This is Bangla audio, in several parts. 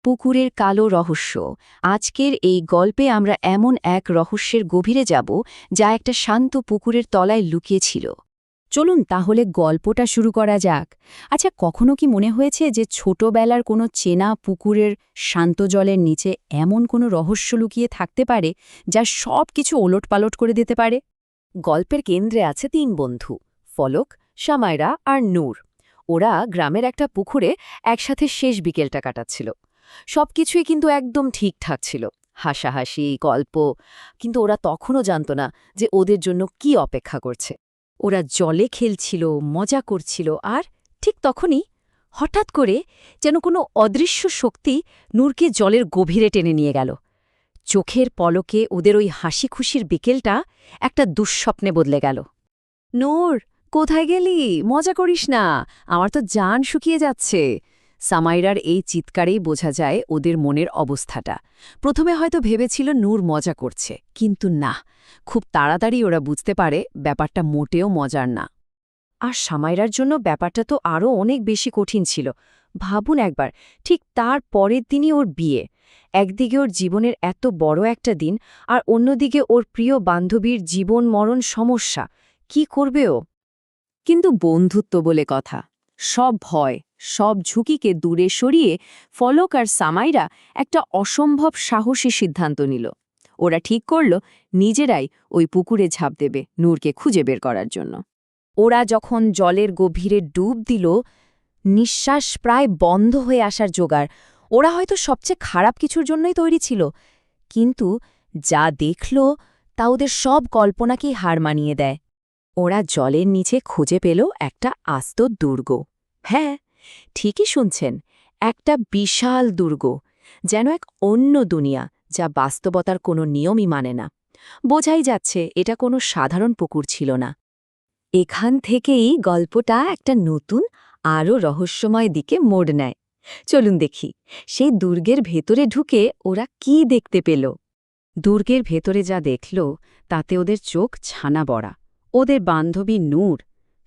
পুকুরের কালো রহস্য। আজকের এই গল্পে আমরা এমন এক রহস্যের গভীরে যাব যা একটা শান্ত পুকুরের তলায় লুকিয়েছিল। চলুন তাহলে গল্পটা শুরু করা যাক। আচ্ছা, কখনো কি মনে হয়েছে যে ছোটবেলার কোনো চেনা পুকুরের শান্ত জলের নিচে এমন কোনো রহস্য লুকিয়ে থাকতে পারে যা সব কিছু ওলটপালট করে দিতে পারে? গল্পের কেন্দ্রে আছে তিন বন্ধু, ফলক, সামাইরা আর নূর। ওরা গ্রামের একটা পুকুরে একসাথে শেষ বিকেলটা কাটাচ্ছিল। সবকিছুই কিন্তু একদম ঠিকঠাক ছিল, হাসাহাসি, গল্প। কিন্তু ওরা তখনও জানত না যে ওদের জন্য কি অপেক্ষা করছে। ওরা জলে খেলছিল, মজা করছিল, আর ঠিক তখনই হঠাৎ করে যেন কোনো অদৃশ্য শক্তি নূরকে জলের গভীরে টেনে নিয়ে গেল। চোখের পলকে ওদের ওই হাসি খুশির বিকেলটা একটা দুঃস্বপ্নে বদলে গেল। নূর, কোথায় গেলি? মজা করিস না, আমার তো জান শুকিয়ে যাচ্ছে। সামাইরার এই চিৎকারেই বোঝা যায় ওদের মনের অবস্থাটা। প্রথমে হয়তো ভেবেছিল নূর মজা করছে, কিন্তু না, খুব তাড়াতাড়ি ওরা বুঝতে পারে ব্যাপারটা মোটেও মজার না। আর সামাইরার জন্য ব্যাপারটা তো আরও অনেক বেশি কঠিন ছিল। ভাবুন একবার, ঠিক তার পরের দিনই ওর বিয়ে। একদিকে ওর জীবনের এত বড় একটা দিন, আর অন্যদিকে ওর প্রিয় বান্ধবীর জীবন মরণ সমস্যা। কি করবে ও? কিন্তু বন্ধুত্ব বলে কথা, সব ভয়, সব ঝুঁকিকে দূরে সরিয়ে ফলক আর সামাইরা একটা অসম্ভব সাহসী সিদ্ধান্ত নিল। ওরা ঠিক করল নিজেরাই ওই পুকুরে ঝাঁপ দেবে নূরকে খুঁজে বের করার জন্য। ওরা যখন জলের গভীরে ডুব দিল, নিঃশ্বাস প্রায় বন্ধ হয়ে আসার জোগাড়। ওরা হয়তো সবচেয়ে খারাপ কিছুর জন্যই তৈরি ছিল, কিন্তু যা দেখল তা ওদের সব কল্পনাকেই হার মানিয়ে দেয়। ওরা জলের নিচে খুঁজে পেল একটা আস্ত দুর্গ। হ্যাঁ, ঠিকই শুনছেন, একটা বিশাল দুর্গ, যেন এক অন্য দুনিয়া যা বাস্তবতার কোনো নিয়মই মানে না। বোঝাই যাচ্ছে এটা কোনো সাধারণ পুকুর ছিল না। এখান থেকেই গল্পটা একটা নতুন, আরও রহস্যময় দিকে মোড় নেয়। চলুন দেখি সেই দুর্গের ভেতরে ঢুকে ওরা কি দেখতে পেল। দুর্গের ভেতরে যা দেখল তাতে ওদের চোখ ছানা বড়া। ওদের বান্ধবী নূর,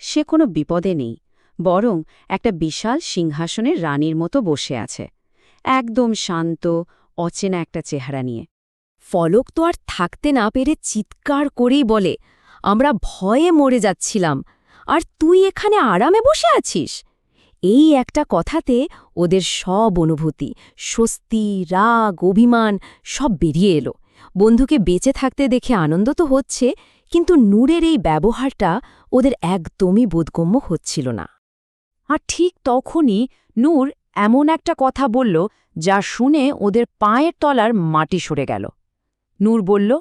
সে কোনো বিপদে নেই, বরং একটা বিশাল সিংহাসনের রানীর মতো বসে আছে, একদম শান্ত, অচেনা একটা চেহারা নিয়ে। ফলক তো আর থাকতে না পেরে চিৎকার করেই বলে, আমরা ভয়ে মরে যাচ্ছিলাম, আর তুই এখানে আরামে বসে আছিস? এই একটা কথাতে ওদের সব অনুভূতি, স্বস্তি, রাগ, অভিমান সব বেরিয়ে এলো। বন্ধুকে বেঁচে থাকতে দেখে আনন্দ তো হচ্ছে, কিন্তু নূরের এই ব্যবহারটা ওদের একদমই বোধগম্য হচ্ছিল না। আর ঠিক তখনই নূর এমন একটা কথা বলল যা শুনে ওদের পায়ের তলার মাটি সরে গেল। নূর বলল,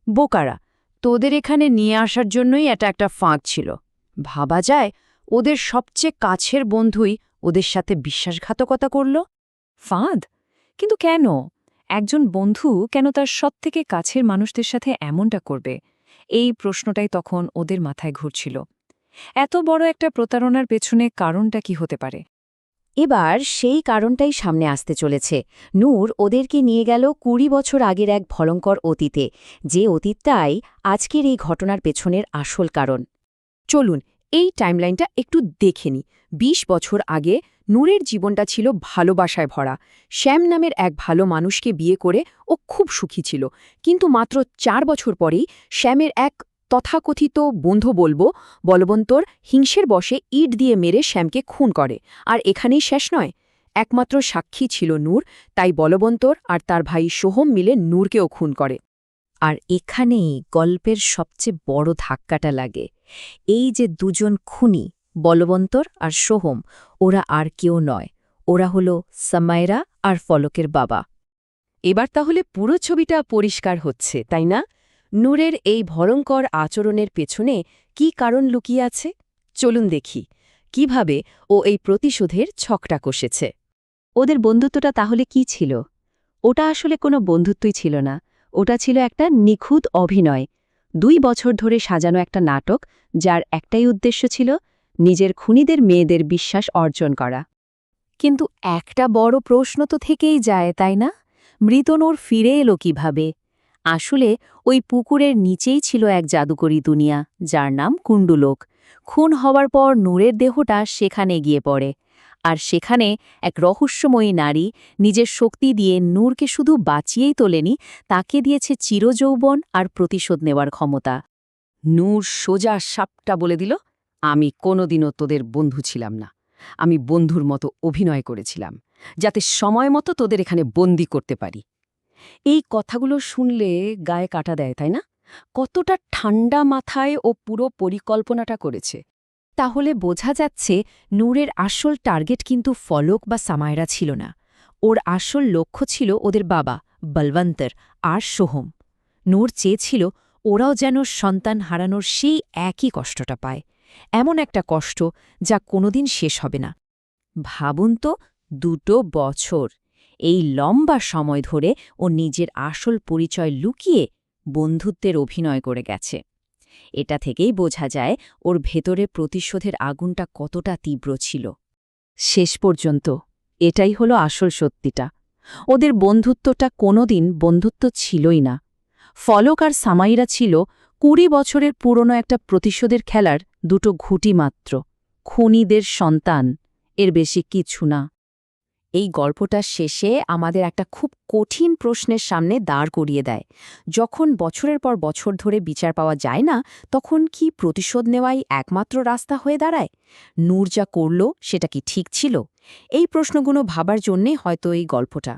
বোকারা, তোদের এখানে নিয়ে আসার জন্যই এটা একটা ফাঁদ ছিল। ভাবা যায় ওদের সবচেয়ে কাছের বন্ধুই ওদের সাথে বিশ্বাসঘাতকতা করল। ফাঁদ? কিন্তু কেন? একজন বন্ধু কেন তার সবথেকে কাছের মানুষদের সাথে এমনটা করবে? এই প্রশ্নটাই তখন ওদের মাথায় ঘুরছিল। এত বড় একটা প্রতারণার পেছনে কারণটা কি হতে পারে? এবার সেই কারণটাই সামনে আসতে চলেছে। নূর ওদেরকে নিয়ে গেল ২০ বছর আগের এক ভয়ঙ্কর অতীতে, যে অতীতটাই আজকের এই ঘটনার পেছনের আসল কারণ। চলুন এই টাইমলাইনটা একটু দেখে নিই। ২০ বছর আগে নূরের জীবনটা ছিল ভালোবাসায় ভরা। শ্যাম নামের এক ভালো মানুষকে বিয়ে করে ও খুব সুখী ছিল, কিন্তু মাত্র ৪ বছর পরেই শ্যামের এক তথাকথিত বন্ধু বলবন্তর হিংসের বশে ইট দিয়ে মেরে শ্যামকে খুন করে। আর এখানেই শেষ নয়, একমাত্র সাক্ষী ছিল নূর, তাই বলবন্তর আর তার ভাই সোহম মিলে নূরকেও খুন করে। আর এখানেই গল্পের সবচেয়ে বড় ধাক্কাটা লাগে। এই যে দুজন খুনি, বলবন্তর আর সোহম, ওরা আর কেউ নয়, ওরা হলো সামাইরা আর ফলকের বাবা। এবার তাহলে পুরো ছবিটা পরিষ্কার হচ্ছে, তাই না? নূরের এই ভয়ঙ্কর আচরণের পেছনে কি কারণ লুকিয়ে আছে? চলুন দেখি কিভাবে ও এই প্রতিশোধের ছকটা কষেছে। ওদের বন্ধুত্বটা তাহলে কি ছিল? ওটা আসলে কোনো বন্ধুত্বই ছিল না, ওটা ছিল একটা নিখুঁত অভিনয়। ২ বছর ধরে সাজানো একটা নাটক, যার একটাই উদ্দেশ্য ছিল নিজের খুনিদের মেয়েদের বিশ্বাস অর্জন করা। কিন্তু একটা বড় প্রশ্ন তো থেকেই যায়, তাই না? মৃত নূর ফিরে এলো কিভাবে? আসলে ওই পুকুরের নিচেই ছিল এক জাদুকরী দুনিয়া, যার নাম কুণ্ডুলোক। খুন হওয়ার পর নূরের দেহটা সেখানে গিয়ে পড়ে, আর সেখানে এক রহস্যময়ী নারী নিজের শক্তি দিয়ে নূরকে শুধু বাঁচিয়েই তোলেনি, তাকে দিয়েছে চিরযৌবন আর প্রতিশোধ নেওয়ার ক্ষমতা। নূর সোজা সাপটা বলে দিল, আমি কোনোদিনও তোদের বন্ধু ছিলাম না। আমি বন্ধুর মতো অভিনয় করেছিলাম, যাতে সময় মতো তোদের এখানে বন্দি করতে পারি। এই কথাগুলো শুনলে গায়ে কাটা দেয়, তাই না? কতটা ঠান্ডা মাথায় ও পুরো পরিকল্পনাটা করেছে। তাহলে বোঝা যাচ্ছে নূরের আসল টার্গেট কিন্তু ফলক বা সামায়রা ছিল না। ওর আসল লক্ষ্য ছিল ওদের বাবা বলবন্তর আর সোহম। নূর চেয়েছিল ওরাও যেন সন্তান হারানোর সেই একই কষ্টটা পায়, এমন একটা কষ্ট যা কোনোদিন শেষ হবে না। ভাবুন তো, 2 বছর এই লম্বা সময় ধরে ও নিজের আসল পরিচয় লুকিয়ে বন্ধুত্বের অভিনয় করে গেছে। এটা থেকেই বোঝা যায় ওর ভেতরে প্রতিশোধের আগুনটা কতটা তীব্র ছিল। শেষ পর্যন্ত এটাই হলো আসল সত্যিটা। ওদের বন্ধুত্বটা কোনোদিন বন্ধুত্ব ছিলই না। ফলক আর সামাইরা ছিল 20 বছরের পুরনো একটা প্রতিশোধের খেলার 2 ঘুঁটি মাত্র, খুনিদের সন্তান, এর বেশি কিছু না। এই গল্পটার শেষে আমাদের একটা খুব কঠিন প্রশ্নের সামনে দাঁড় করিয়ে দেয়। যখন বছরের পর বছর ধরে বিচার পাওয়া যায় না, তখন কি প্রতিশোধ নেওয়াই একমাত্র রাস্তা হয়ে দাঁড়ায়? নূর যা করল সেটা কি ঠিক ছিল? এই প্রশ্নগুলো ভাবার জন্যে হয়তো এই গল্পটা।